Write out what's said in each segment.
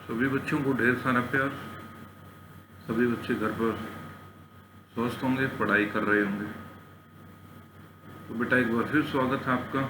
सभी बच्चों को ढेर सारा प्यार। सभी बच्चे घर पर स्वस्थ होंगे, पढ़ाई कर रहे होंगे। तो बेटा एक बार फिर स्वागत है आपका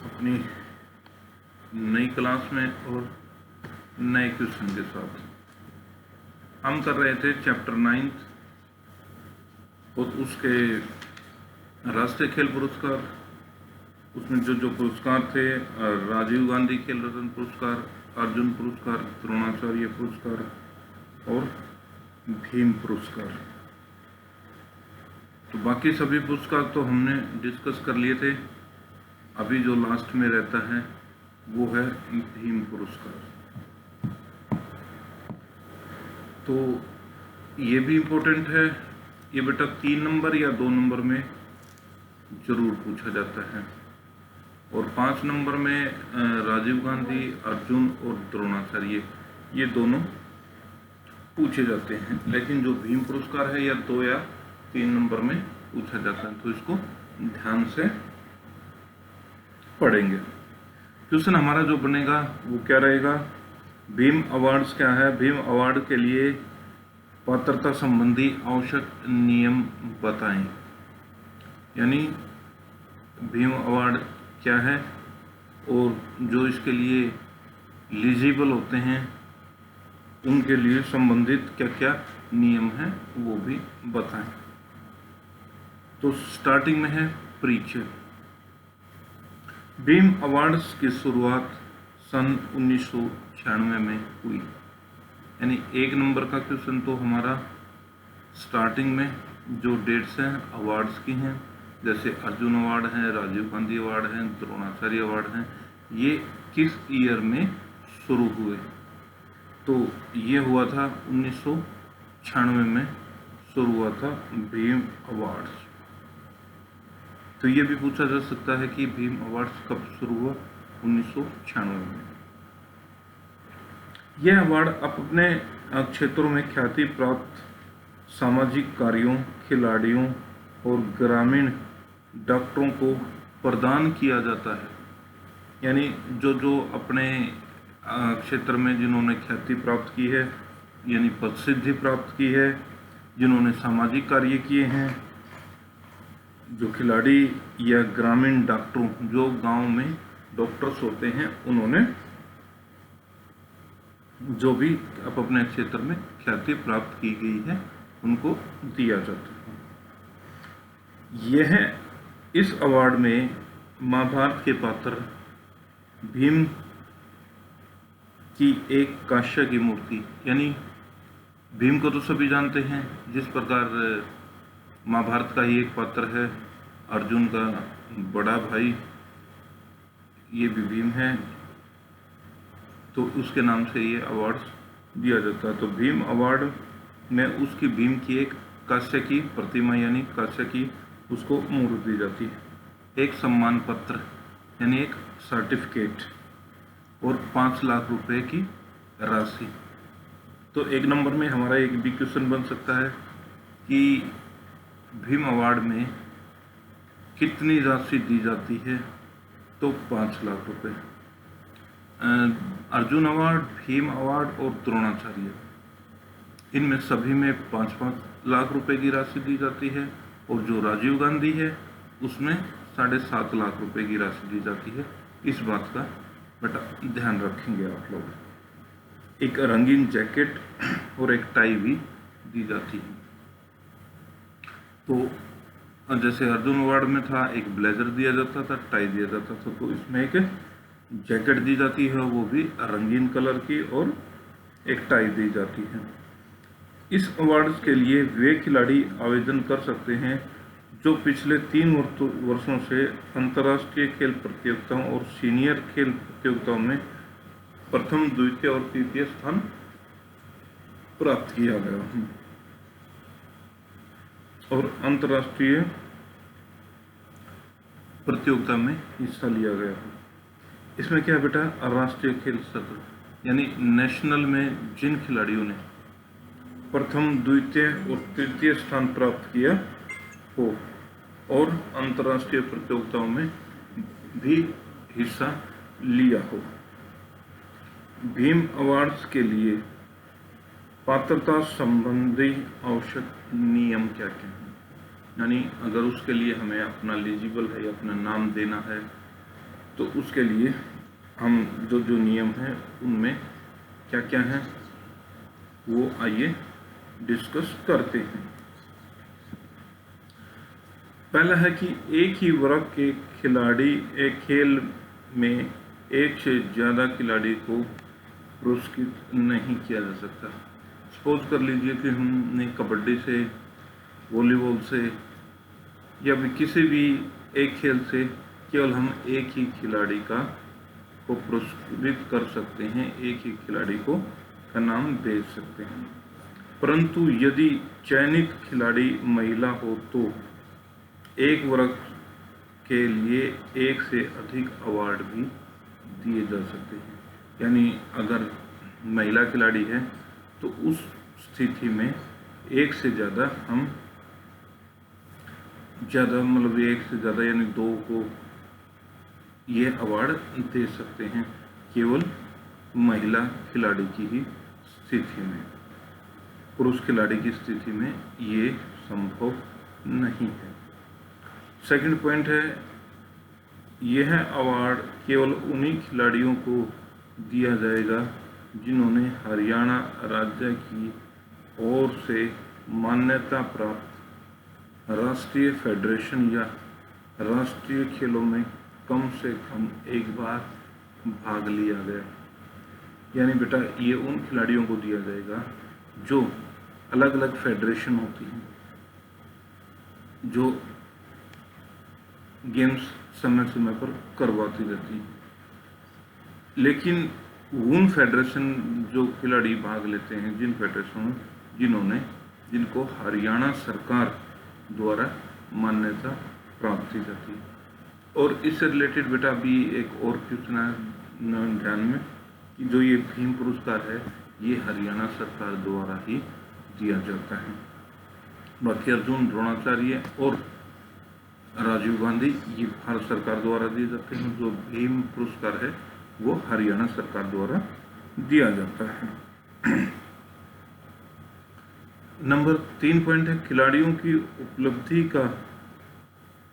अपनी नई क्लास में और नए क्वेश्चन के साथ। हम कर रहे थे चैप्टर 9 और उसके राष्ट्रीय खेल पुरस्कार। उसमें जो पुरस्कार थे, राजीव गांधी खेल रत्न पुरस्कार, अर्जुन पुरस्कार, द्रोणाचार्य पुरस्कार और भीम पुरस्कार। तो बाकी सभी पुरस्कार तो हमने डिस्कस कर लिए थे। अभी जो लास्ट में रहता है वो है भीम पुरस्कार। तो ये भी इम्पोर्टेंट है। ये बेटा 3 नंबर या 2 नंबर में जरूर पूछा जाता है। और 5 नंबर में राजीव गांधी, अर्जुन और द्रोणाचार्य ये दोनों पूछे जाते हैं। लेकिन जो भीम पुरस्कार है या 2 या 3 नंबर में पूछा जाता है, तो इसको ध्यान से पढ़ेंगे। क्वेश्चन हमारा जो बनेगा वो क्या रहेगा? भीम अवार्ड्स क्या है? भीम अवार्ड के लिए पात्रता संबंधी आवश्यक नियम बताएं। यानी भीम अवार्ड क्या है और जो इसके लिए एलिजिबल होते हैं उनके लिए संबंधित क्या क्या नियम हैं वो भी बताएं। तो स्टार्टिंग में है परिचय। भीम अवार्ड्स की शुरुआत सन 1996 में हुई। यानी 1 नंबर का क्वेश्चन तो हमारा स्टार्टिंग में जो डेट्स हैं अवार्ड्स की हैं, जैसे अर्जुन अवार्ड है, राजीव गांधी अवार्ड है, द्रोणाचार्य अवार्ड है, ये किस ईयर में शुरू हुए? तो ये हुआ था 1996 में शुरू हुआ था भीम अवार्ड्स। तो ये भी पूछा जा सकता है कि भीम अवार्ड्स कब शुरू हुआ? 1996 में। यह अवार्ड अपने क्षेत्रों में ख्याति प्राप्त सामाजिक कार्यों, खिलाड़ियों और ग्रामीण डॉक्टरों को प्रदान किया जाता है। यानी जो अपने क्षेत्र में जिन्होंने ख्याति प्राप्त की है, यानी प्रसिद्धि प्राप्त की है, जिन्होंने सामाजिक कार्य किए हैं, जो खिलाड़ी या ग्रामीण डॉक्टरों, जो गांव में डॉक्टर्स होते हैं, उन्होंने जो भी अपने क्षेत्र में ख्याति प्राप्त की गई है उनको दिया जाता है। यह इस अवार्ड में महाभारत के पात्र भीम की एक कांस्य की मूर्ति, यानी भीम को तो सभी जानते हैं, जिस प्रकार महाभारत का ही एक पात्र है, अर्जुन का बड़ा भाई ये भी भीम है, तो उसके नाम से ये अवार्ड दिया जाता है। तो भीम अवार्ड में उसकी भीम की एक कांस्य की प्रतिमा यानी कांस्य की उसको मूर्ति दी जाती है, एक सम्मान पत्र यानी एक सर्टिफिकेट और 5 लाख रुपए की राशि। तो 1 नंबर में हमारा एक भी क्वेश्चन बन सकता है कि भीम अवार्ड में कितनी राशि दी जाती है? तो 5 लाख रुपए। अर्जुन अवार्ड, भीम अवार्ड और द्रोणाचार्य, इनमें सभी में 5-5 लाख रुपए की राशि दी जाती है। और जो राजीव गांधी है उसमें 7.5 लाख रुपए की राशि दी जाती है। इस बात का बेटा ध्यान रखेंगे आप लोग। एक रंगीन जैकेट और एक टाई भी दी जाती है। तो जैसे अर्जुन अवार्ड में था, एक ब्लेजर दिया जाता था, टाई दिया जाता था, तो इसमें एक जैकेट दी जाती है, वो भी रंगीन कलर की, और एक टाई दी जाती है। इस अवार्ड्स के लिए वे खिलाड़ी आवेदन कर सकते हैं जो पिछले 3 वर्षों से अंतर्राष्ट्रीय खेल प्रतियोगिताओं और सीनियर खेल प्रतियोगिताओं में प्रथम, द्वितीय और तृतीय स्थान प्राप्त किया गया और अंतर्राष्ट्रीय प्रतियोगिता में हिस्सा लिया गया। इसमें क्या है बेटा? राष्ट्रीय खेल सत्र, यानी नेशनल में जिन खिलाड़ियों ने प्रथम, द्वितीय और तृतीय स्थान प्राप्त किया हो और अंतर्राष्ट्रीय प्रतियोगिताओं में भी हिस्सा लिया हो। भीम अवार्ड्स के लिए पात्रता संबंधी आवश्यक नियम क्या क्या हैं, यानी अगर उसके लिए हमें अपना एलिजिबल है या अपना नाम देना है तो उसके लिए हम जो जो नियम हैं उनमें क्या क्या हैं वो आइए डिस्कस करते हैं। पहला है कि एक ही वर्ग के खिलाड़ी एक खेल में एक से ज़्यादा खिलाड़ी को पुरस्कृत नहीं किया जा सकता। सपोज कर लीजिए कि हमने कबड्डी से, वॉलीबॉल से या भी किसी भी एक खेल से केवल हम एक ही खिलाड़ी को पुरस्कृत कर सकते हैं, एक ही खिलाड़ी का नाम दे सकते हैं। परंतु यदि चयनित खिलाड़ी महिला हो तो एक वर्ग के लिए एक से अधिक अवार्ड भी दिए जा सकते हैं। यानी अगर महिला खिलाड़ी है तो उस स्थिति में एक से ज़्यादा हम मतलब एक से ज़्यादा यानी 2 को ये अवार्ड दे सकते हैं, केवल महिला खिलाड़ी की ही स्थिति में। पुरुष खिलाड़ी की स्थिति में ये संभव नहीं है। सेकंड पॉइंट है, यह अवार्ड केवल उन्हीं खिलाड़ियों को दिया जाएगा जिन्होंने हरियाणा राज्य की ओर से मान्यता प्राप्त राष्ट्रीय फेडरेशन या राष्ट्रीय खेलों में कम से कम एक बार भाग लिया गया। यानी बेटा ये उन खिलाड़ियों को दिया जाएगा जो अलग अलग फेडरेशन होती हैं, जो गेम्स समय समय पर करवाती रहती है, लेकिन उन फेडरेशन जो खिलाड़ी भाग लेते हैं, जिन फेडरेशनों जिनको हरियाणा सरकार द्वारा मान्यता प्राप्त की जाती है। और इससे रिलेटेड बेटा भी एक और क्वेश्चन है ध्यान में कि जो ये भीम पुरस्कार है ये हरियाणा सरकार द्वारा ही दिया जाता है। बाकी अर्जुन, द्रोणाचार्य और राजीव गांधी ये भारत सरकार द्वारा दिए जाते हैं। जो भीम पुरस्कार है वो हरियाणा सरकार द्वारा दिया जाता है। नंबर 3 पॉइंट है, खिलाड़ियों की उपलब्धि का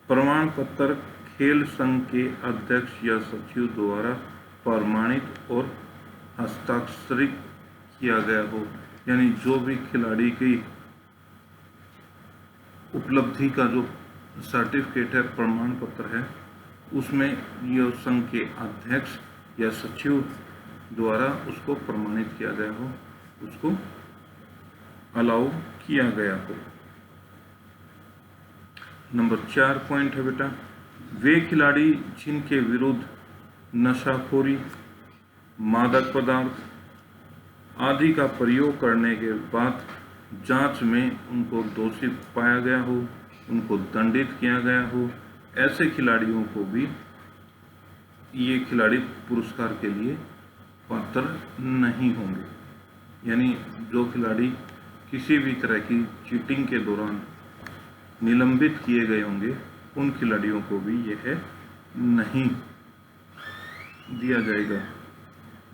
प्रमाण पत्र खेल संघ के अध्यक्ष या सचिव द्वारा प्रमाणित और हस्ताक्षरित किया गया हो। यानी जो भी खिलाड़ी की उपलब्धि का जो सर्टिफिकेट है, प्रमाण पत्र है, उसमें ये संघ के अध्यक्ष या सचिव द्वारा उसको प्रमाणित किया गया हो, उसको अलाउ किया गया हो। नंबर 4 पॉइंट है बेटा, वे खिलाड़ी जिनके विरुद्ध नशाखोरी, मादक पदार्थ आदि का प्रयोग करने के बाद जांच में उनको दोषी पाया गया हो, उनको दंडित किया गया हो, ऐसे खिलाड़ियों को भी ये खिलाड़ी पुरस्कार के लिए पात्र नहीं होंगे। यानी जो खिलाड़ी किसी भी तरह की चीटिंग के दौरान निलंबित किए गए होंगे, उन खिलाड़ियों को भी यह नहीं दिया जाएगा।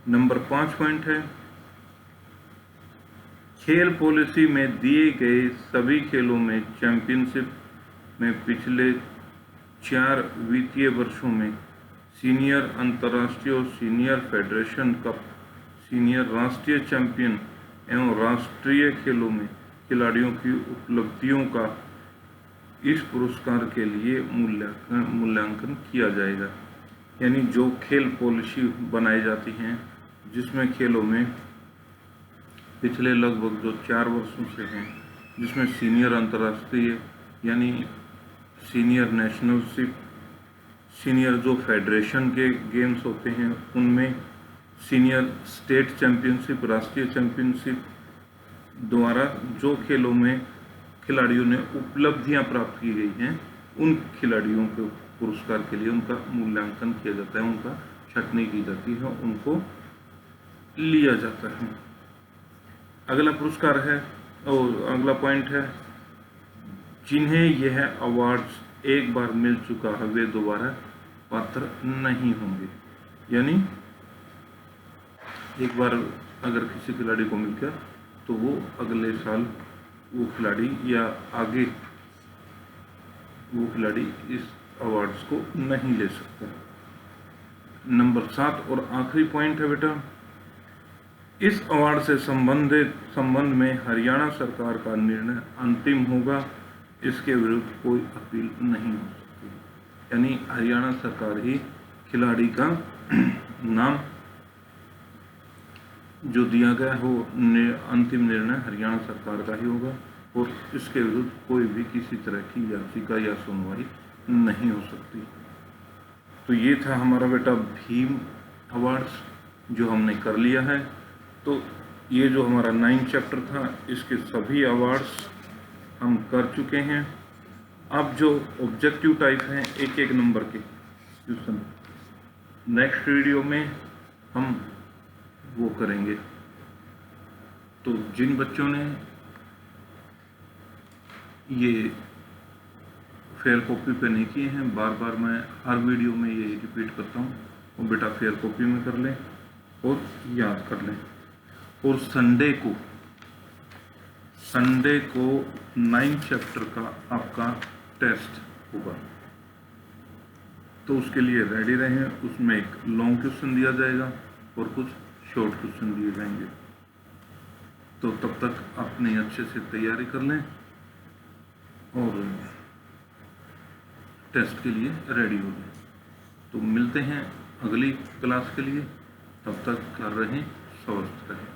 नंबर 5 पॉइंट है, खेल पॉलिसी में दिए गए सभी खेलों में चैंपियनशिप में पिछले 4 वित्तीय वर्षों में सीनियर अंतर्राष्ट्रीय और सीनियर फेडरेशन कप, सीनियर राष्ट्रीय चैंपियन एवं राष्ट्रीय खेलों में खिलाड़ियों की उपलब्धियों का इस पुरस्कार के लिए मूल्यांकन किया जाएगा। यानी जो खेल पॉलिसी बनाई जाती हैं, जिसमें खेलों में पिछले लगभग जो 4 वर्षों से हैं, जिसमें सीनियर अंतर्राष्ट्रीय यानी सीनियर नेशनलशिप, सीनियर जो फेडरेशन के गेम्स होते हैं उनमें सीनियर स्टेट चैंपियनशिप, राष्ट्रीय चैंपियनशिप द्वारा जो खेलों में खिलाड़ियों ने उपलब्धियां प्राप्त की गई हैं, उन खिलाड़ियों के पुरस्कार के लिए उनका मूल्यांकन किया जाता है, उनका छंटनी की जाती है, उनको लिया जाता है। अगला पुरस्कार है और अगला पॉइंट है, जिन्हें यह अवार्ड एक बार मिल चुका है वे दोबारा पात्र नहीं होंगे। यानी एक बार अगर किसी खिलाड़ी को मिल गया तो वो अगले साल वो खिलाड़ी या आगे वो खिलाड़ी इस अवार्ड्स को नहीं ले सकता। नंबर 7 और आखिरी पॉइंट है बेटा, इस अवार्ड से संबंध में हरियाणा सरकार का निर्णय अंतिम होगा, इसके विरुद्ध कोई अपील नहीं हो सकती। यानी हरियाणा सरकार ही खिलाड़ी का नाम जो दिया गया हो अंतिम निर्णय हरियाणा सरकार का ही होगा और इसके विरुद्ध कोई भी किसी तरह की याचिका या सुनवाई नहीं हो सकती। तो ये था हमारा बेटा भीम अवार्ड्स जो हमने कर लिया है। तो ये जो हमारा 9 चैप्टर था इसके सभी अवार्ड्स हम कर चुके हैं। अब जो ऑब्जेक्टिव टाइप हैं एक एक नंबर के क्वेश्चन नेक्स्ट वीडियो में हम वो करेंगे। तो जिन बच्चों ने ये फेयर कॉपी पे नहीं किए हैं, बार बार मैं हर वीडियो में ये रिपीट करता हूँ, वो बेटा फेयर कॉपी में कर लें और याद कर लें। और संडे को 9 चैप्टर का आपका टेस्ट होगा, तो उसके लिए रेडी रहें। उसमें एक लॉन्ग क्वेश्चन दिया जाएगा और कुछ शॉर्ट क्वेश्चन दिए जाएंगे। तो तब तक अपने अच्छे से तैयारी कर लें और टेस्ट के लिए रेडी हो जाए। तो मिलते हैं अगली क्लास के लिए, तब तक कर रहें, स्वस्थ रहें।